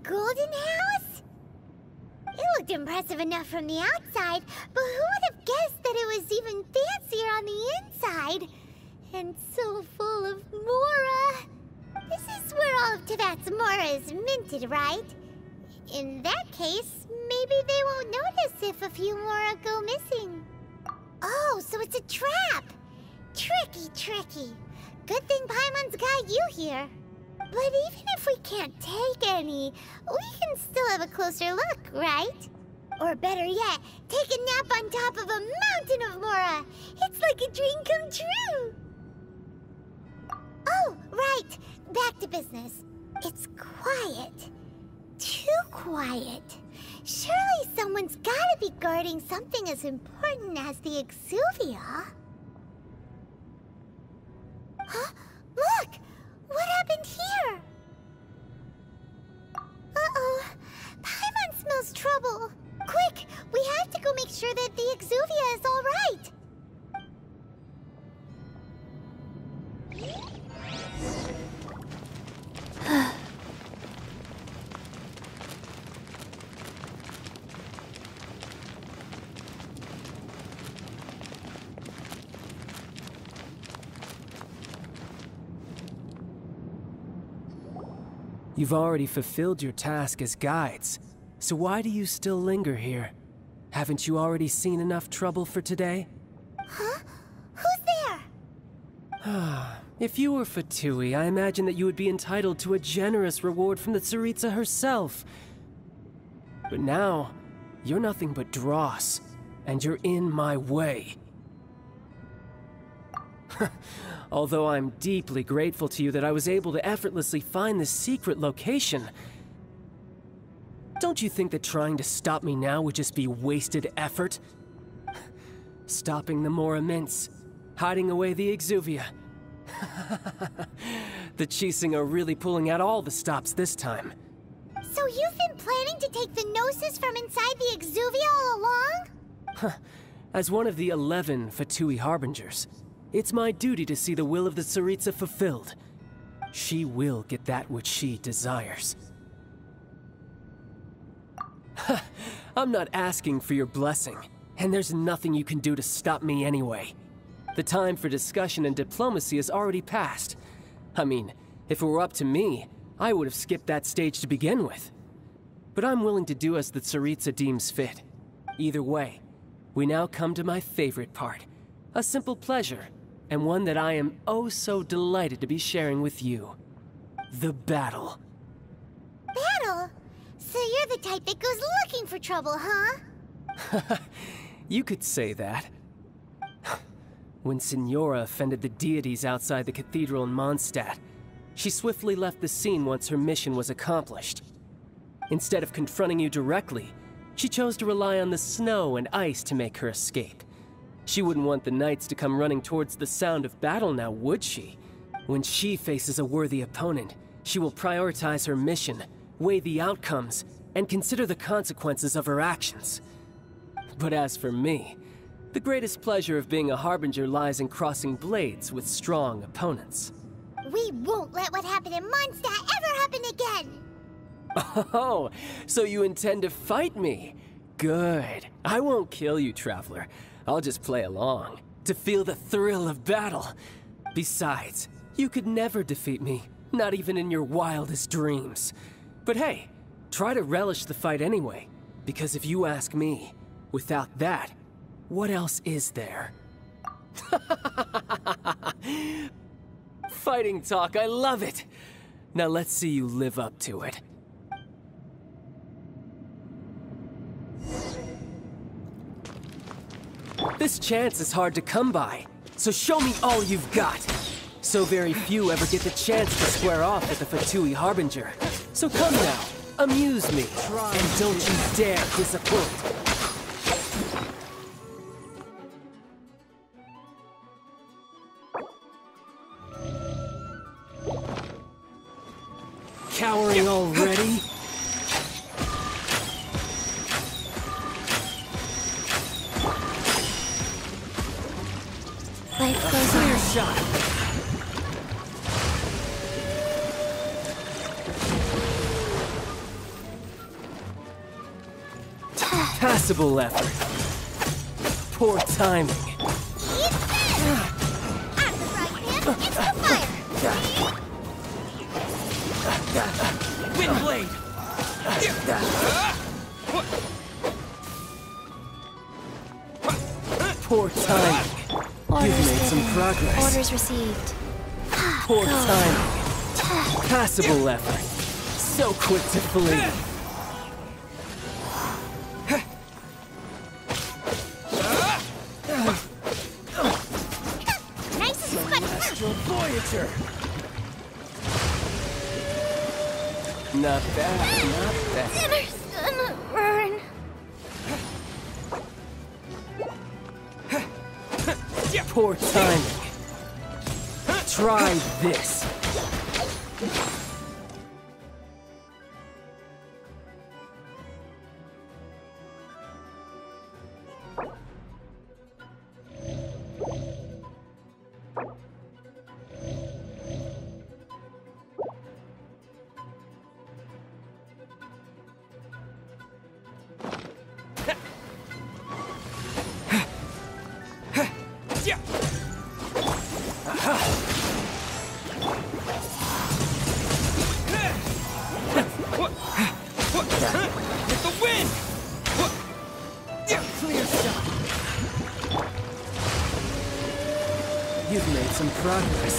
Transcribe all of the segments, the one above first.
golden house? It looked impressive enough from the outside, but who would have guessed that it was even fancier on the inside? And so full of Mora. This is where all of Teyvat's Mora is minted, right? In that case, maybe they won't notice if a few Mora go missing. Oh, so it's a trap! Tricky, tricky. Good thing Paimon's got you here. But even if we can't take any, we can still have a closer look, right? Or better yet, take a nap on top of a mountain of Mora. It's like a dream come true. Oh, right. Back to business. It's quiet. Too quiet. Surely someone's gotta be guarding something as important as the Exuvia. Huh? Look! What happened here? Uh-oh. Paimon smells trouble. Quick! We have to go make sure that the Exuvia is all right. You've already fulfilled your task as guides, so why do you still linger here? Haven't you already seen enough trouble for today? Huh? Who's there? If you were Fatui, I imagine that you would be entitled to a generous reward from the Tsaritsa herself. But now, you're nothing but dross, and you're in my way. Although I'm deeply grateful to you that I was able to effortlessly find this secret location, don't you think that trying to stop me now would just be wasted effort? Stopping the Mora mints, hiding away the Exuvia. The Chising are really pulling out all the stops this time. So you've been planning to take the Gnosis from inside the Exuvia all along? As one of the 11 Fatui Harbingers, it's my duty to see the will of the Tsaritsa fulfilled. She will get that which she desires. I'm not asking for your blessing, and there's nothing you can do to stop me anyway. The time for discussion and diplomacy has already passed. I mean, if it were up to me, I would have skipped that stage to begin with. But I'm willing to do as the Tsaritsa deems fit. Either way, we now come to my favorite part. A simple pleasure, and one that I am oh so delighted to be sharing with you. The battle. Battle? So you're the type that goes looking for trouble, huh? You could say that. When Signora offended the deities outside the cathedral in Mondstadt, she swiftly left the scene once her mission was accomplished. Instead of confronting you directly, she chose to rely on the snow and ice to make her escape. She wouldn't want the knights to come running towards the sound of battle now, would she? When she faces a worthy opponent, she will prioritize her mission, weigh the outcomes, and consider the consequences of her actions. But as for me, the greatest pleasure of being a Harbinger lies in crossing blades with strong opponents. We won't let what happened in Mondstadt ever happen again! Oh, so you intend to fight me? Good. I won't kill you, Traveler. I'll just play along, to feel the thrill of battle. Besides, you could never defeat me, not even in your wildest dreams. But hey, try to relish the fight anyway, because if you ask me, without that, what else is there? Fighting talk, I love it! Now let's see you live up to it. This chance is hard to come by, so show me all you've got. So very few ever get the chance to square off with the Fatui Harbinger. So come now, amuse me, and don't you dare disappoint. Cowering already? Life goes Clear on. shot. Passable effort. Poor timing. Eat this! Out of the frying pan, into the fire! Wind blade! Poor timing. You've made some progress. Orders received. Poor timing. Passable effort. So quick to flee. Nice and Celestial Voyager. Not bad, not bad. Dinner's gonna burn. Poor timing. Try this. With the wind! Clear shot. You've made some progress.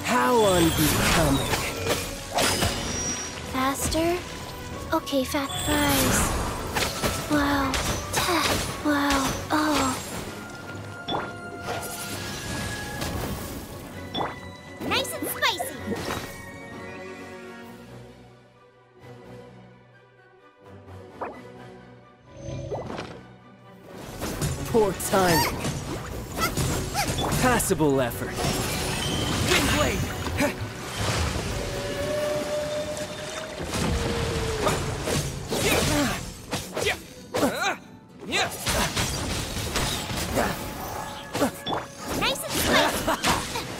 How unbecoming. Faster? Okay, fat fries. Wow. Wow. Oh. Nice and spicy. Poor timing. Passable effort. Wind blade! Nice and spicy.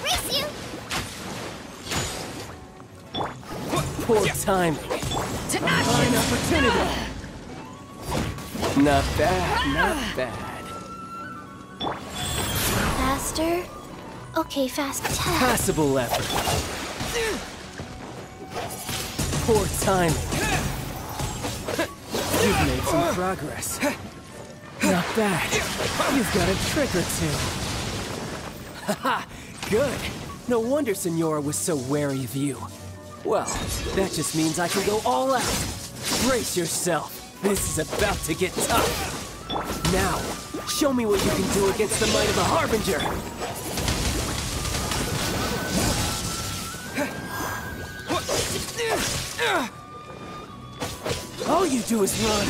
Race you. Poor timing. Fine opportunity. Not bad, not bad. Faster? Okay, fast. Passable effort. Poor timing. You've made some progress. Not bad. You've got a trick or two. Haha, good. No wonder Senora was so wary of you. Well, that just means I can go all out. Brace yourself. This is about to get tough. Now, show me what you can do against the might of a Harbinger. All you do is run.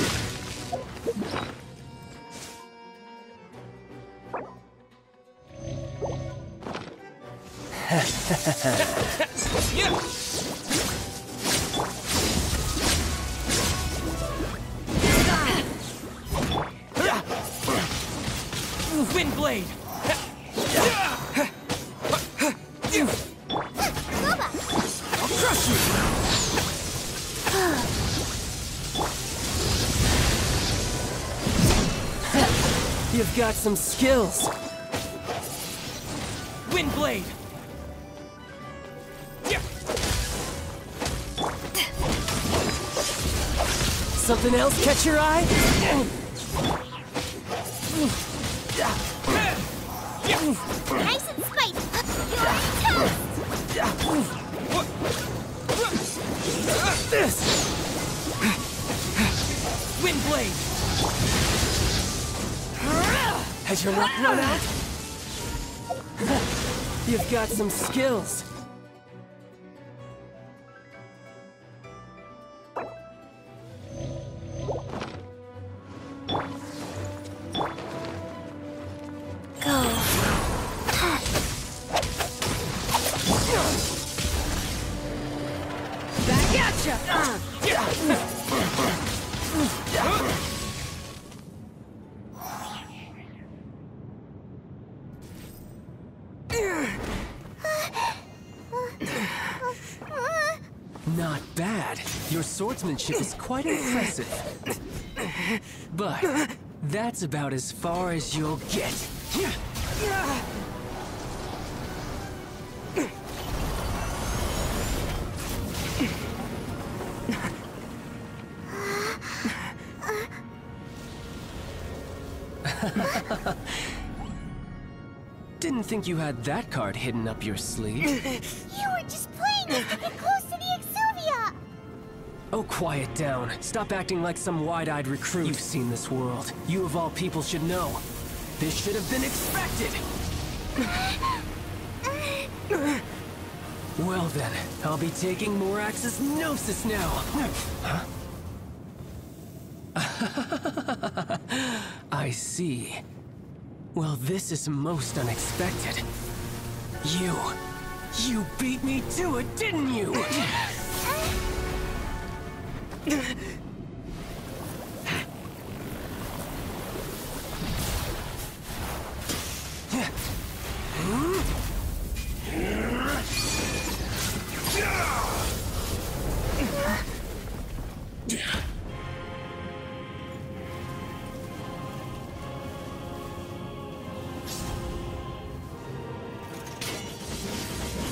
Wind blade! I'll crush you. You've got some skills. Wind blade! Something else catch your eye? Nice and spicy. You're toast. This! Wind blade! Has your luck run out? You've got some skills. Go. Back at ya! Not bad. Your swordsmanship is quite impressive. But that's about as far as you'll get. Didn't think you had that card hidden up your sleeve. You were just playing us to get close to the Exuvia! Oh, quiet down. Stop acting like some wide-eyed recruit. You've seen this world. You of all people should know. This should have been expected! Well then, I'll be taking Morax's Gnosis now! Huh? I see. Well, this is most unexpected. You beat me to it, didn't you?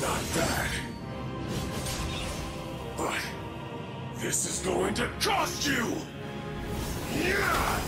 Not bad. But this is going to cost you! Yeah!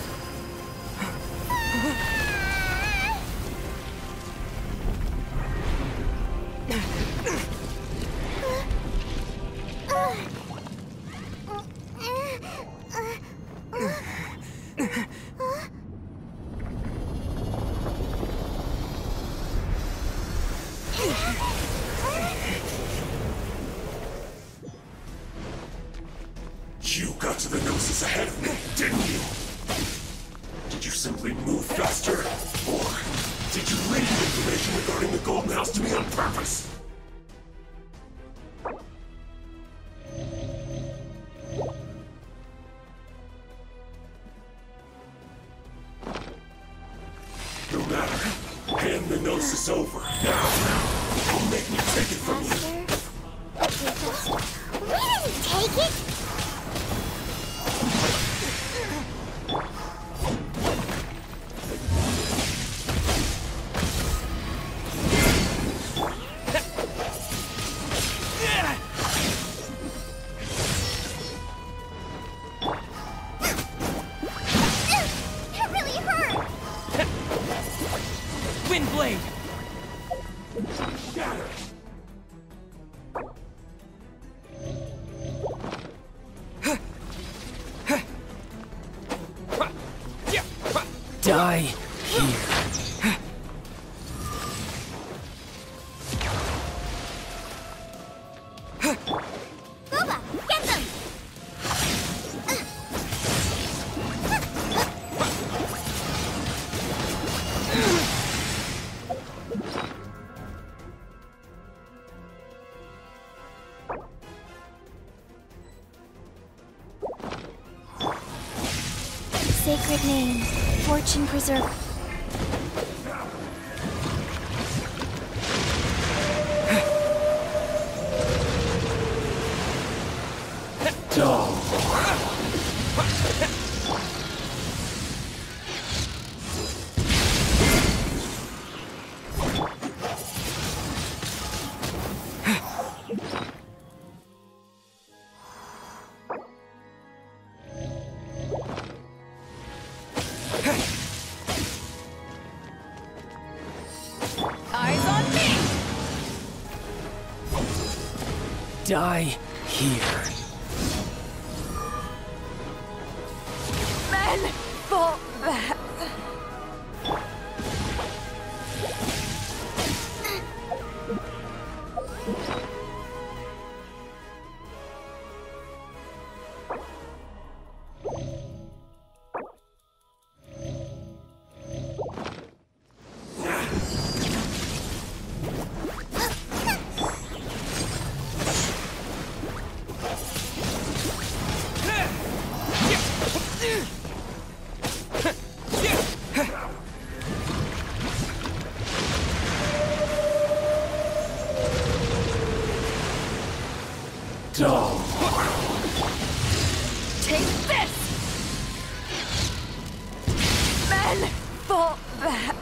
You got to the Gnosis ahead of me, didn't you? Did you simply move faster? Or did you leak information regarding the Golden House to me on purpose? No matter. Hand the Gnosis over. Now, don't make me take it from you. We didn't take it! It really hurt! Wind blade! Die here. Booba, get them! Sacred name, fortune preserver. Eyes on me! Die here. Men for that. Dull. Take this! Men, fall back.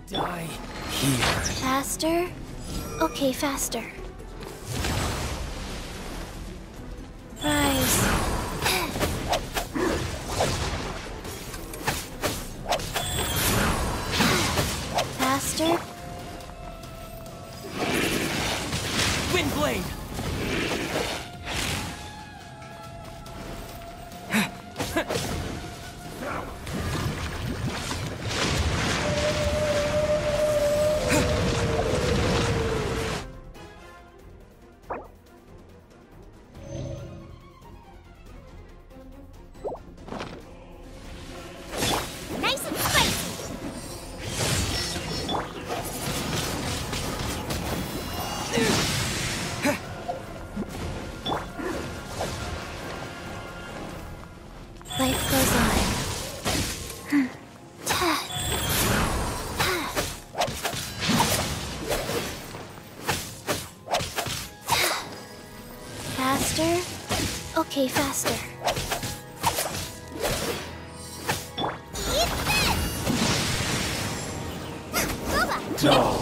Die here. Faster? Okay, faster. Rise. Faster? Windblade! Nice and spicy. Life goes on. Faster? Okay, faster. Eat this! Boba! Dull.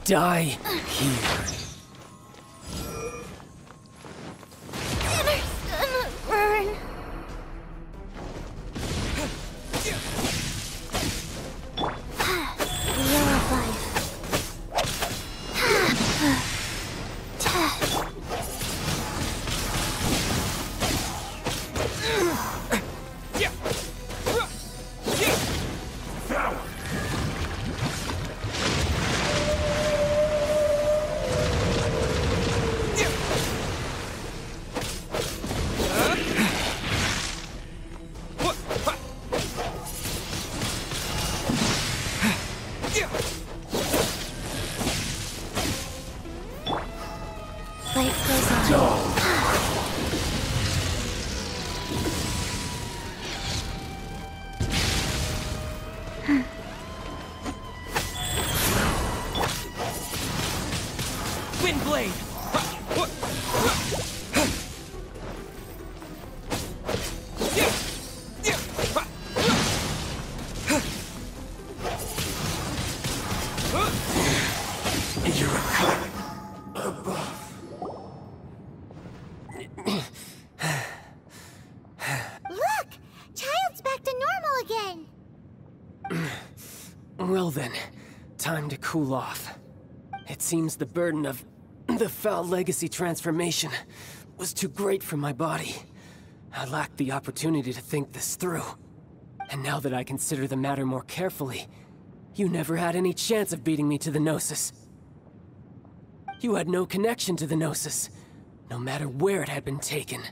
Die here. Dinner's gonna burn. Wheel of life. Life goes on. Dull. Windblade! You're a cut above. Look! Child's back to normal again. Well then, time to cool off. It seems the burden of the foul legacy transformation was too great for my body. I lacked the opportunity to think this through. And now that I consider the matter more carefully, you never had any chance of beating me to the Gnosis. You had no connection to the Gnosis, no matter where it had been taken.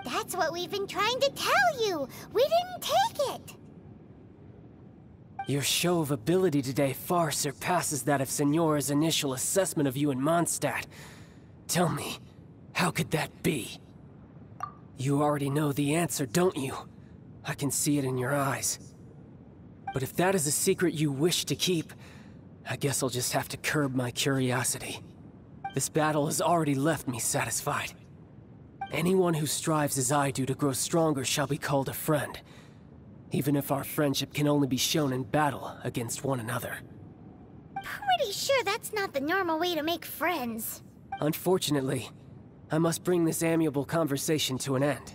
That's what we've been trying to tell you. We didn't take it. Your show of ability today far surpasses that of Signora's initial assessment of you in Mondstadt. Tell me, how could that be? You already know the answer, don't you? I can see it in your eyes. But if that is a secret you wish to keep, I guess I'll just have to curb my curiosity. This battle has already left me satisfied. Anyone who strives as I do to grow stronger shall be called a friend, even if our friendship can only be shown in battle against one another. Pretty sure that's not the normal way to make friends. Unfortunately, I must bring this amiable conversation to an end.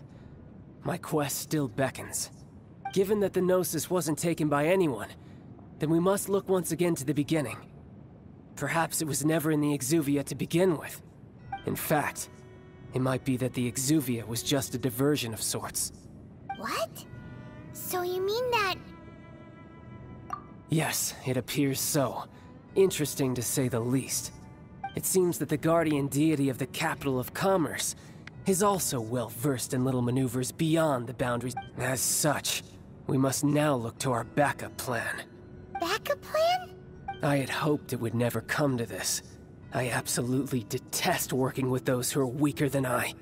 My quest still beckons. Given that the Gnosis wasn't taken by anyone, then we must look once again to the beginning. Perhaps it was never in the Exuvia to begin with. In fact, it might be that the Exuvia was just a diversion of sorts. What? So you mean that... Yes, it appears so. Interesting to say the least. It seems that the guardian deity of the capital of commerce is also well versed in little maneuvers beyond the boundaries. As such, we must now look to our backup plan. Backup plan? I had hoped it would never come to this. I absolutely detest working with those who are weaker than I.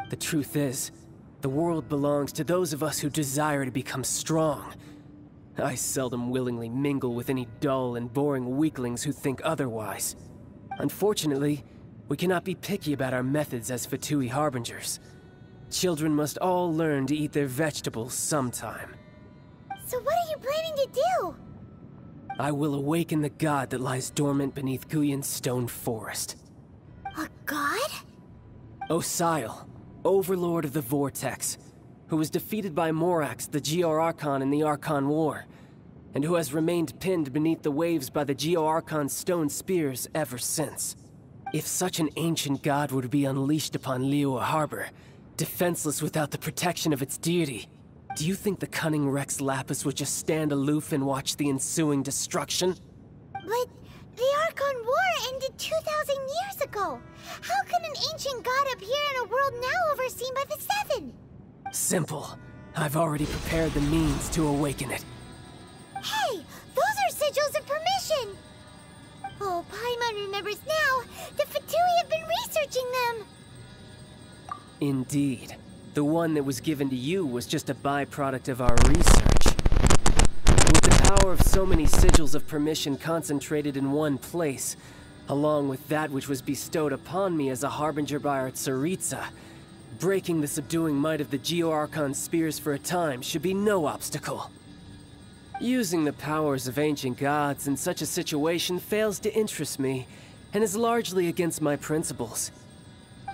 The truth is, the world belongs to those of us who desire to become strong. I seldom willingly mingle with any dull and boring weaklings who think otherwise. Unfortunately, we cannot be picky about our methods as Fatui Harbingers. Children must all learn to eat their vegetables sometime. So what are you planning to do? I will awaken the god that lies dormant beneath Guyon's stone forest. A god? Osial, overlord of the Vortex, who was defeated by Morax, the Geo-Archon in the Archon War, and who has remained pinned beneath the waves by the Geo-Archon's stone spears ever since. If such an ancient god were to be unleashed upon Liyue Harbor, defenseless without the protection of its deity, do you think the cunning Rex Lapis would just stand aloof and watch the ensuing destruction? But the Archon War ended 2,000 years ago. How can an ancient god appear in a world now overseen by the Seven? Simple. I've already prepared the means to awaken it. Hey, those are sigils of permission! Oh, Paimon remembers now. The Fatui have been researching them. Indeed. The one that was given to you was just a byproduct of our research. With the power of so many sigils of permission concentrated in one place, along with that which was bestowed upon me as a harbinger by our Tsaritsa, breaking the subduing might of the Geo-Archon spears for a time should be no obstacle. Using the powers of ancient gods in such a situation fails to interest me, and is largely against my principles.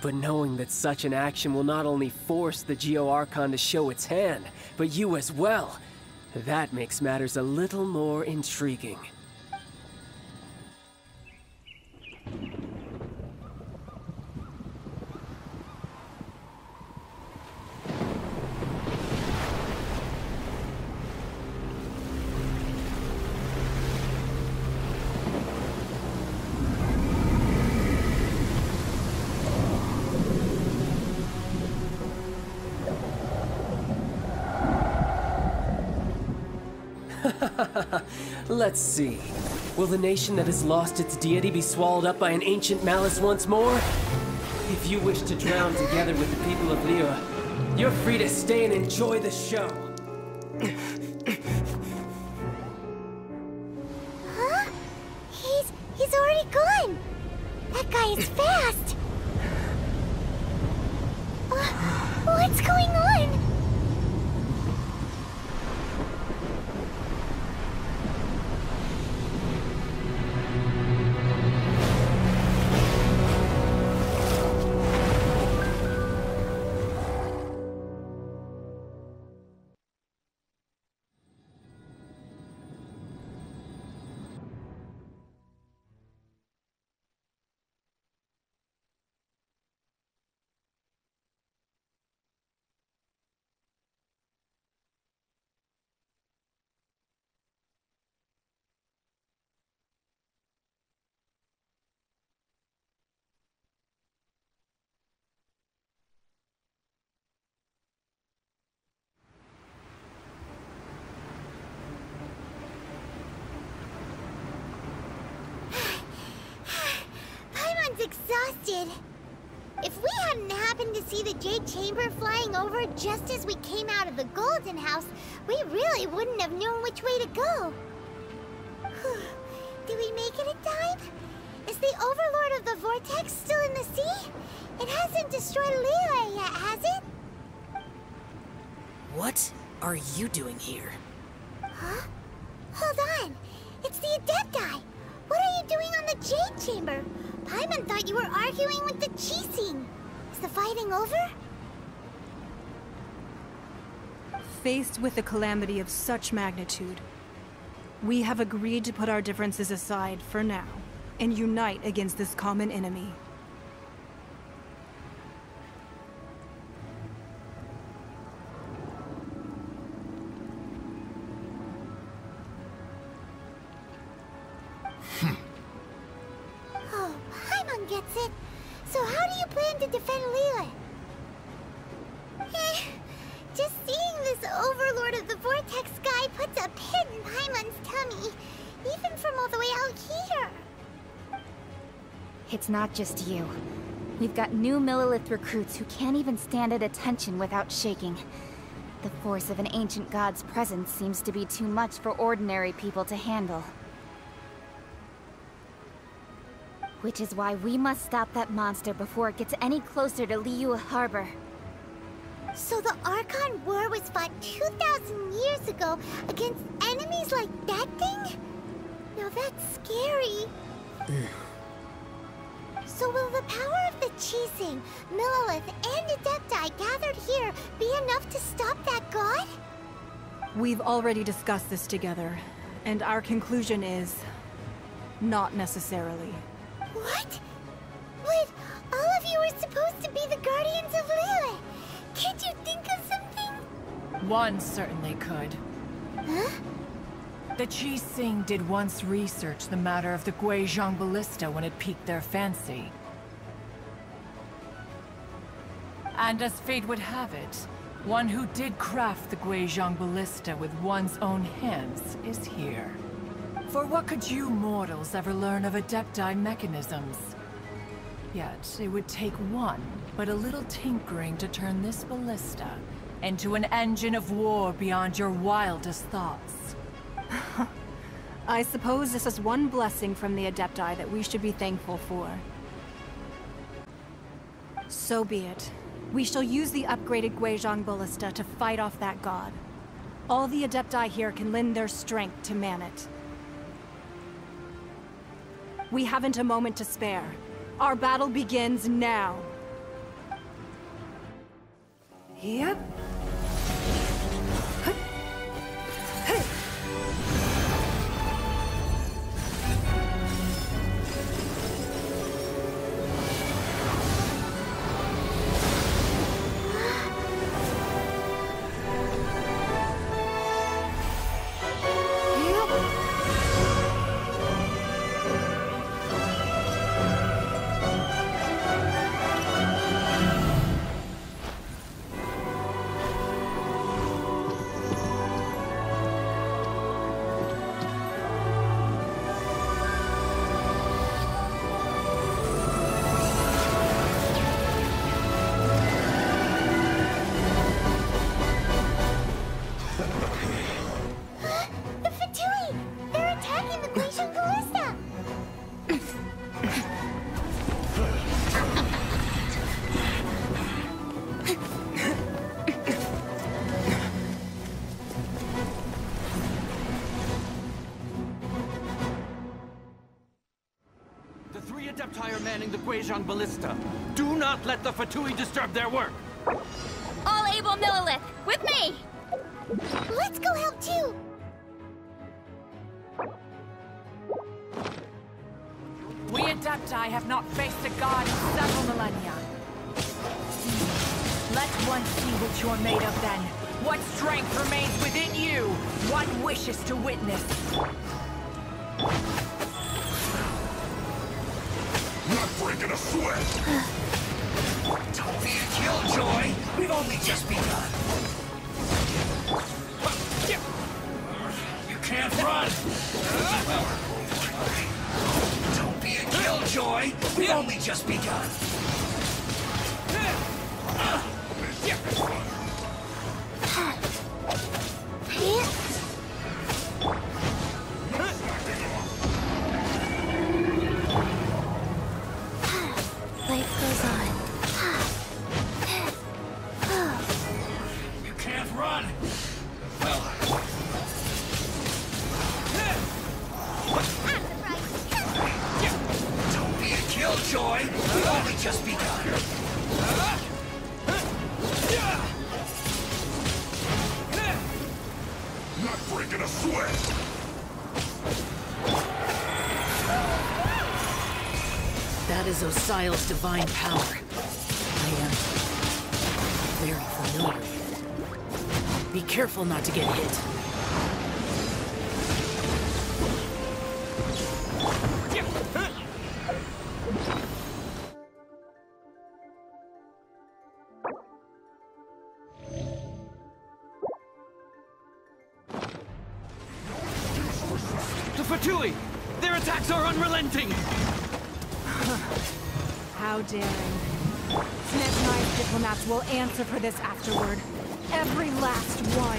But knowing that such an action will not only force the Geo-Archon to show its hand, but you as well, that makes matters a little more intriguing. Let's see. Will the nation that has lost its deity be swallowed up by an ancient malice once more? If you wish to drown together with the people of Liyue, you're free to stay and enjoy the show. Huh? He's already gone. That guy is fast. What's going on? Exhausted. If we hadn't happened to see the Jade Chamber flying over just as we came out of the Golden House, we really wouldn't have known which way to go. Did we make it in time? Is the Overlord of the Vortex still in the sea? It hasn't destroyed Liyue yet, has it? What are you doing here? Huh? Hold on. It's the Adepti. What are you doing on the Jade Chamber? Paimon thought you were arguing with the Chising. Is the fighting over? Faced with a calamity of such magnitude, we have agreed to put our differences aside for now. and unite against this common enemy. Oh, Paimon gets it. So how do you plan to defend Lilith? Just seeing this Overlord of the Vortex guy puts a pit in Paimon's tummy, even from all the way out here. It's not just you. We've got new Millilith recruits who can't even stand at attention without shaking. The force of an ancient god's presence seems to be too much for ordinary people to handle. Which is why we must stop that monster before it gets any closer to Liyue Harbor. So the Archon War was fought 2,000 years ago against enemies like that thing? Now that's scary. So will the power of the Chising, Millilith, and Adepti gathered here be enough to stop that god? We've already discussed this together, and our conclusion is... not necessarily. What? But all of you were supposed to be the Guardians of Lilith. Can't you think of something? One certainly could. Huh? The Chising did once research the matter of the Guizhong Ballista when it piqued their fancy. And as fate would have it, one who did craft the Guizhong Ballista with one's own hands is here. For what could you mortals ever learn of Adepti mechanisms? Yet, it would take one, but a little tinkering to turn this ballista into an engine of war beyond your wildest thoughts. I suppose this is one blessing from the Adepti that we should be thankful for. So be it. We shall use the upgraded Guizhong Ballista to fight off that god. All the Adepti here can lend their strength to man it. We haven't a moment to spare. Our battle begins now. Yep. Manning the Guizhong Ballista. Do not let the Fatui disturb their work! All able Millilith, with me! Let's go help too! We Adepti have not faced a god in several millennia. Let one see what you're made of then. What strength remains within you. One wishes to witness. Not breaking a sweat! Don't be a killjoy! We've only just begun! You can't run! Don't be a killjoy! We've only just begun! Life goes on. You can't run! Well... Don't be a killjoy! We've only just begun! Not breaking a sweat! That is Osial's divine power. I am very familiar with it. Be careful not to get hit. The Fatui! Their attacks are unrelenting! How daring. Smith Knight's diplomats will answer for this afterward. Every last one.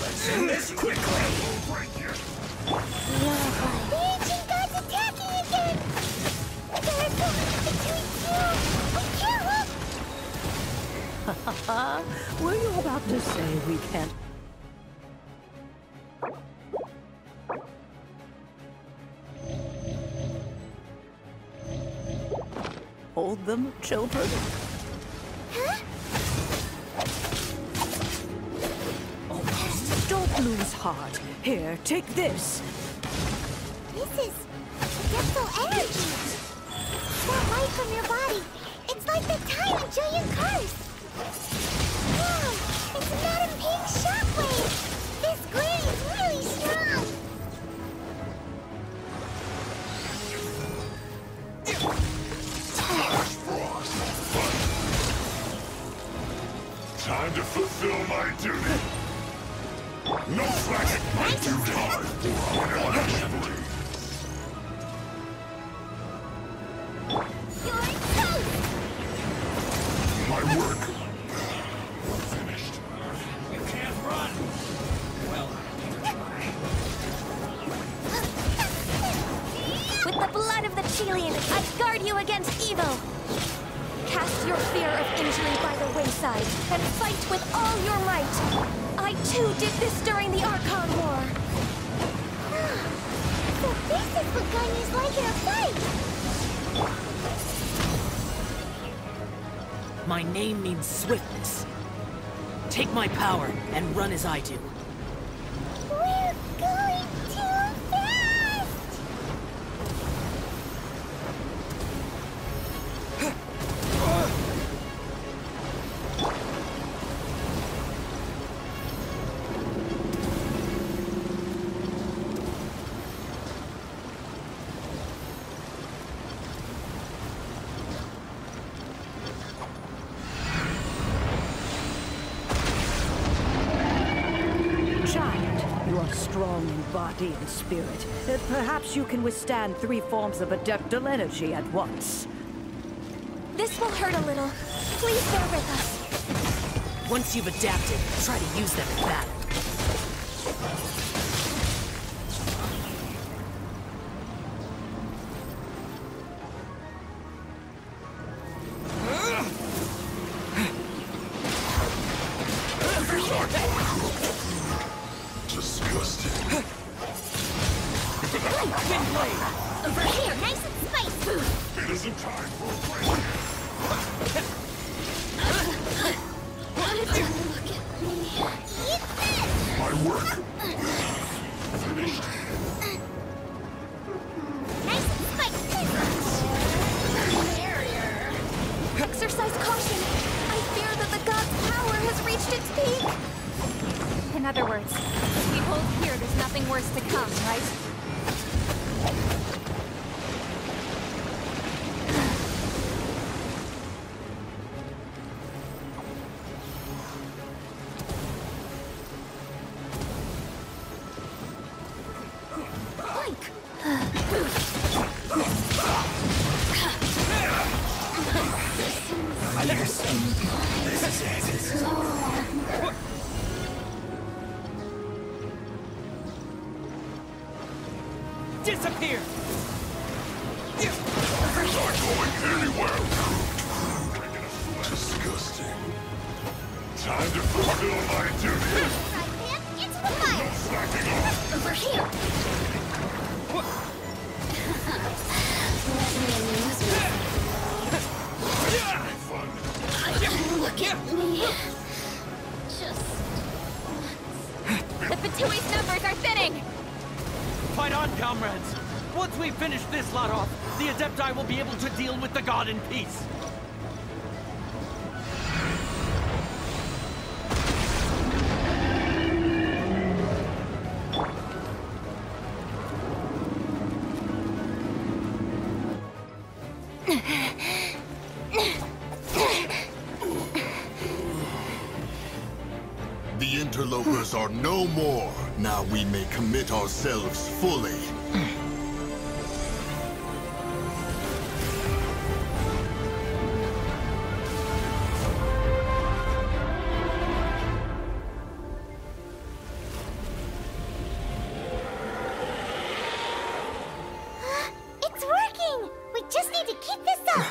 Let's end this quickly! The ancient god's attacking again! There's someone between you! Carol! Were you about to say we can't? Hold them, children? Huh? Don't lose heart. Here, take this. This is adeptal energy. That light from your body. It's like the time in Julian Curse. Wow, it's Madam Ping's shockwave. This granny is really strong. Time to fulfill my duty. No slacking. My duty. You're toast. My work. Finished. You can't run! Well, With the blood of the Chelian, I guard you against evil! Cast your fear of injury by the wayside, and fight with all your might! I too did this during the Archon War! So this is what Ganya's like in a fight. My name means swiftness. Take my power and run as I do. We're going too fast. Child, you are strong in body and spirit. Perhaps you can withstand 3 forms of adeptal energy at once. This will hurt a little. Please bear with us. Once you've adapted, try to use them in battle. Disgusting. Over here, nice and spicy. It isn't time for a break. Look at me. Eat this. My work. Finished. Nice and spicy. Exercise caution. I fear that the god's power has reached its peak. In other words, if we hold here, there's nothing worse to come, right? Disappear! Not going anywhere. Disgusting. Time to fulfill my duty. Right, man, into the fire. Slacking off. Over here. Fun. Look at me. Just comrades! Once we finish this lot off, the Adepti will be able to deal with the god in peace. The interlopers are no more. Now we may commit ourselves fully. It's working! We just need to keep this up!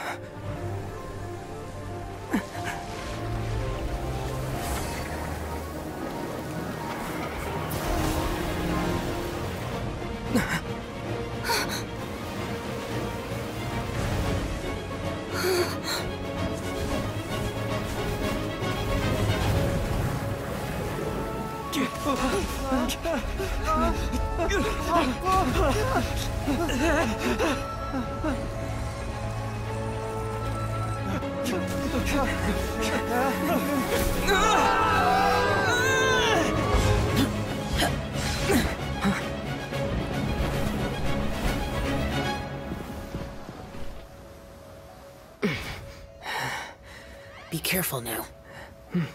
Be careful now.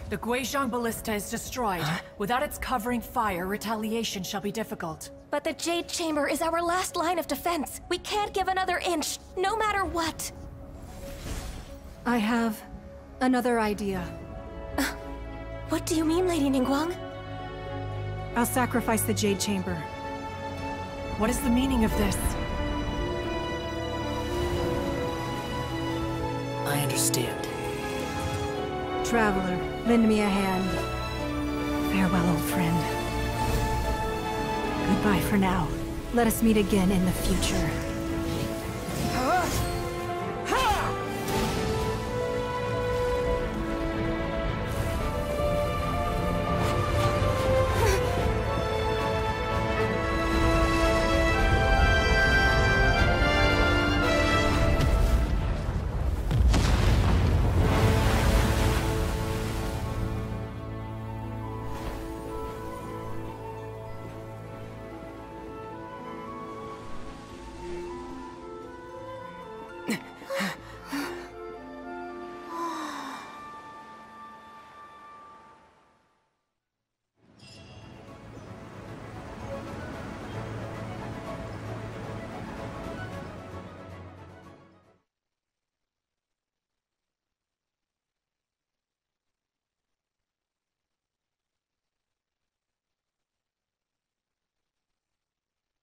The Guizhong Ballista is destroyed. Without its covering fire, retaliation shall be difficult. But the Jade Chamber is our last line of defense. We can't give another inch, no matter what. I have another idea. What do you mean, Lady Ningguang? I'll sacrifice the Jade Chamber. What is the meaning of this? I understand. Traveler, lend me a hand. Farewell, old friend. Goodbye for now. Let us meet again in the future.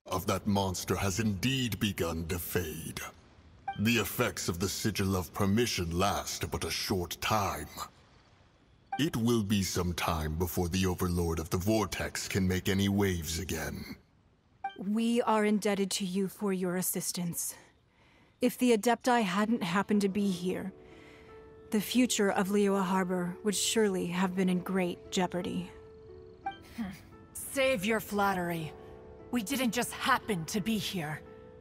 Of that monster has indeed begun to fade. The effects of the Sigil of Permission last but a short time. It will be some time before the Overlord of the Vortex can make any waves again. We are indebted to you for your assistance. If the Adepti hadn't happened to be here, the future of Liyue Harbor would surely have been in great jeopardy. Save your flattery. We didn't just happen to be here.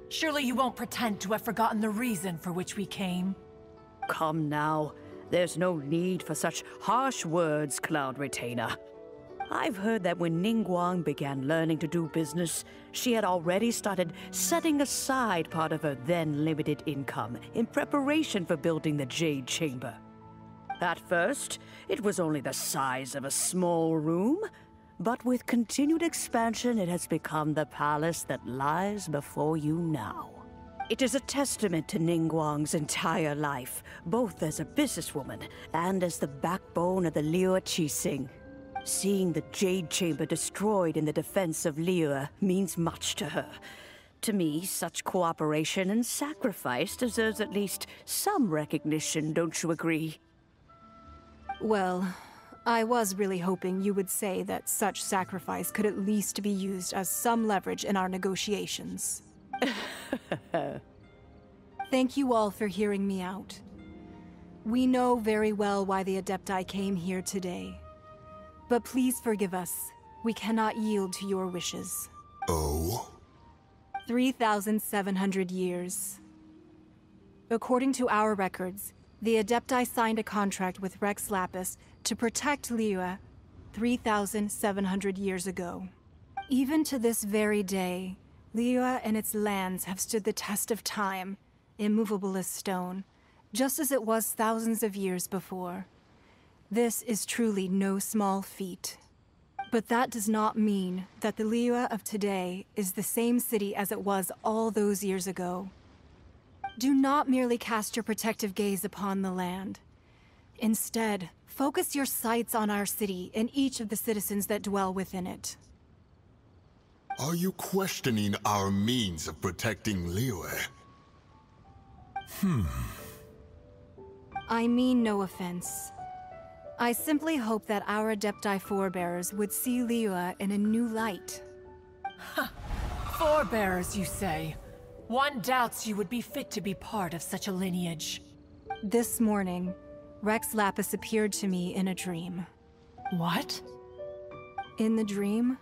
Surely you won't pretend to have forgotten the reason for which we came. Come now. There's no need for such harsh words, Cloud Retainer. I've heard that when Ningguang began learning to do business, she had already started setting aside part of her then limited income in preparation for building the Jade Chamber. At first, it was only the size of a small room, but with continued expansion, it has become the palace that lies before you now. It is a testament to Ningguang's entire life, both as a businesswoman and as the backbone of the Liyue Qixing. Seeing the Jade Chamber destroyed in the defense of Liyue means much to her. To me, such cooperation and sacrifice deserves at least some recognition, don't you agree? Well, I was really hoping you would say that such sacrifice could at least be used as some leverage in our negotiations. Thank you all for hearing me out. We know very well why the Adepti came here today. But please forgive us. We cannot yield to your wishes. Oh? 3,700 years. According to our records, the Adepti signed a contract with Rex Lapis to protect Liyue 3,700 years ago. Even to this very day, Liyue and its lands have stood the test of time, immovable as stone, just as it was thousands of years before. This is truly no small feat. But that does not mean that the Liyue of today is the same city as it was all those years ago. Do not merely cast your protective gaze upon the land. Instead, focus your sights on our city and each of the citizens that dwell within it. Are you questioning our means of protecting Liyue? I mean no offense. I simply hope that our Adepti forebears would see Liyue in a new light. Forebearers, you say? One doubts you would be fit to be part of such a lineage. This morning, Rex Lapis appeared to me in a dream. What? In the dream,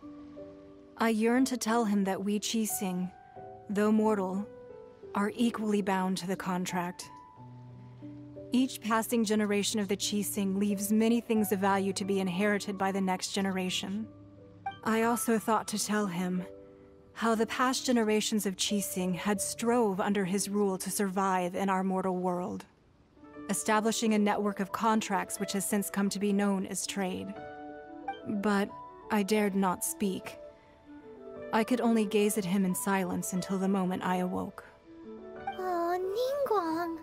I yearned to tell him that we Qixing, though mortal, are equally bound to the contract. Each passing generation of the Qixing leaves many things of value to be inherited by the next generation. I also thought to tell him how the past generations of Qixing had strove under his rule to survive in our mortal world, establishing a network of contracts which has since come to be known as trade. But I dared not speak. I could only gaze at him in silence until the moment I awoke. Oh, Ningguang.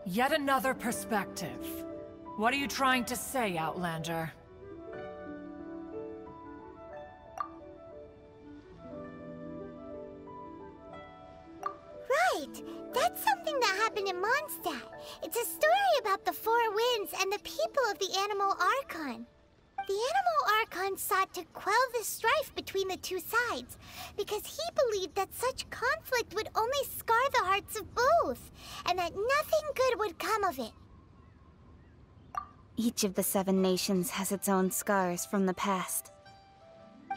Yet another perspective. What are you trying to say, Outlander? Right! That's something that happened in Mondstadt. It's a story about the Four Winds and the people of the Animal Archon. The Animal Archon sought to quell the strife between the two sides, because he believed that such conflict would only scar the hearts of both, and that nothing good would come of it. Each of the 7 nations has its own scars from the past.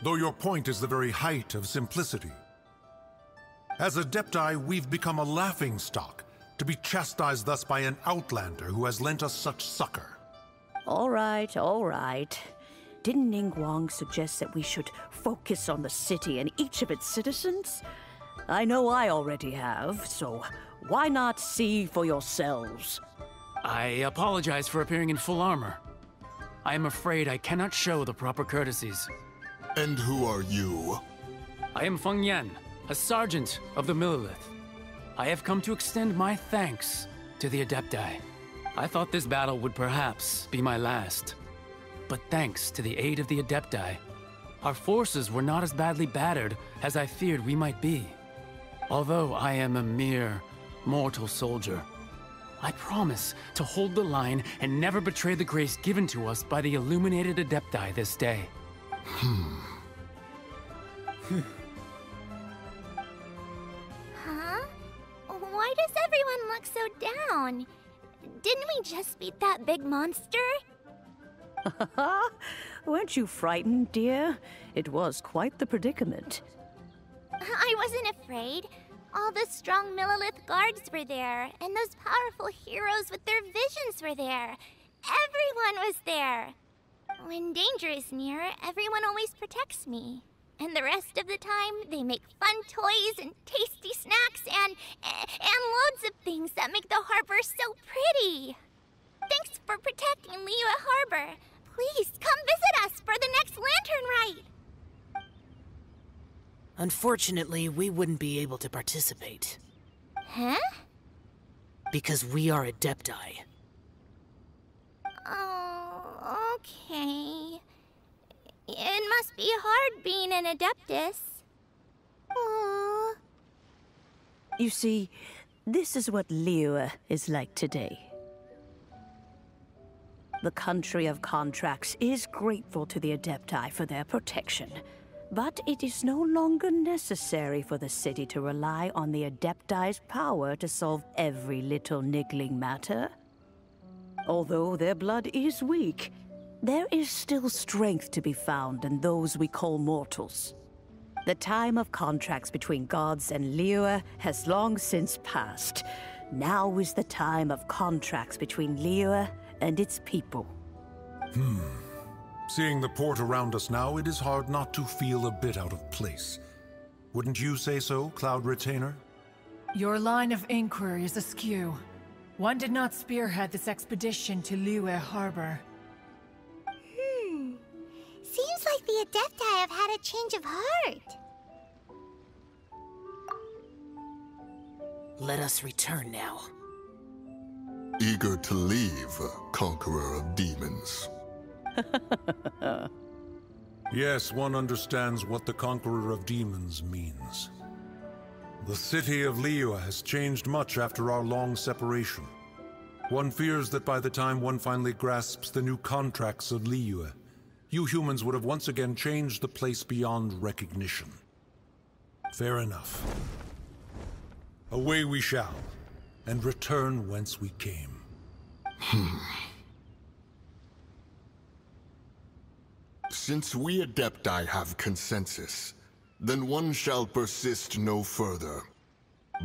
Though your point is the very height of simplicity. As Adepti, we've become a laughingstock, to be chastised thus by an outlander who has lent us such succor. All right, all right. Didn't Ningguang suggest that we should focus on the city and each of its citizens? I know I already have, so why not see for yourselves? I apologize for appearing in full armor. I am afraid I cannot show the proper courtesies. And who are you? I am Feng Yan, a sergeant of the Millelith. I have come to extend my thanks to the Adepti. I thought this battle would perhaps be my last. But thanks to the aid of the Adepti, our forces were not as badly battered as I feared we might be. Although I am a mere mortal soldier, I promise to hold the line and never betray the grace given to us by the illuminated Adepti this day. Huh? Why does everyone look so down? Didn't we just beat that big monster? Weren't you frightened, dear? It was quite the predicament. I wasn't afraid. All the strong Millelith guards were there, and those powerful heroes with their visions were there. Everyone was there. When danger is near, everyone always protects me. And the rest of the time, they make fun toys and tasty snacks and loads of things that make the harbor so pretty. Thanks for protecting Liyue Harbor. Please come visit us for the next lantern rite. Unfortunately, we wouldn't be able to participate. Huh? Because we are Adepti. Oh, okay. It must be hard being an Adeptus. Aww. You see, this is what Liyue is like today. The country of contracts is grateful to the Adepti for their protection, but it is no longer necessary for the city to rely on the Adepti's power to solve every little niggling matter. Although their blood is weak, there is still strength to be found in those we call mortals. The time of contracts between gods and Liyue has long since passed. Now is the time of contracts between Liyue and its people. Seeing the port around us now, it is hard not to feel a bit out of place. Wouldn't you say so, Cloud Retainer? Your line of inquiry is askew. One did not spearhead this expedition to Liyue Harbor. Seems like the Adepti have had a change of heart. Let us return now. Eager to leave, Conqueror of Demons. Yes, one understands what the Conqueror of Demons means. The city of Liyue has changed much after our long separation. One fears that by the time one finally grasps the new contracts of Liyue, you humans would have once again changed the place beyond recognition. Fair enough. Away we shall, and return whence we came. Since we Adepti have consensus, then one shall persist no further.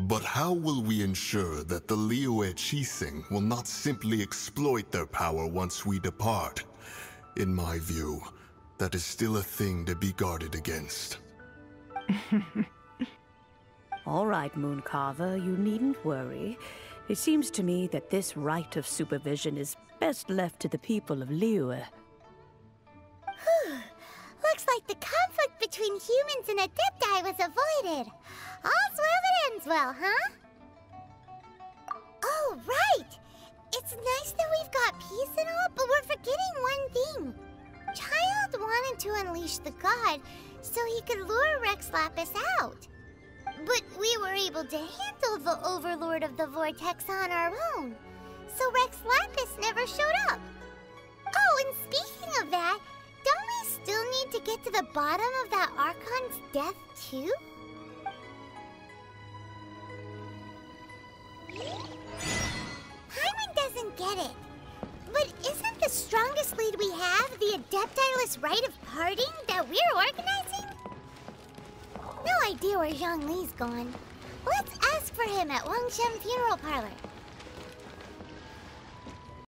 But how will we ensure that the Liyue Qixing will not simply exploit their power once we depart? In my view, that is still a thing to be guarded against. All right, Mooncarver, you needn't worry. It seems to me that this right of supervision is best left to the people of Liyue. Looks like the conflict between humans and Adepti was avoided. All's well that ends well, huh? Oh, right! It's nice that we've got peace and all, but we're forgetting one thing. Child wanted to unleash the god so he could lure Rex Lapis out. But we were able to handle the Overlord of the Vortex on our own, so Rex Lapis never showed up. Oh, and speaking of that, don't we still need to get to the bottom of that Archon's death, too? Paimon doesn't get it. But isn't the strongest lead we have the Adepti-less rite of parting that we're organizing? No idea where Zhang Li's gone. Let's ask for him at Wangshen Funeral Parlor.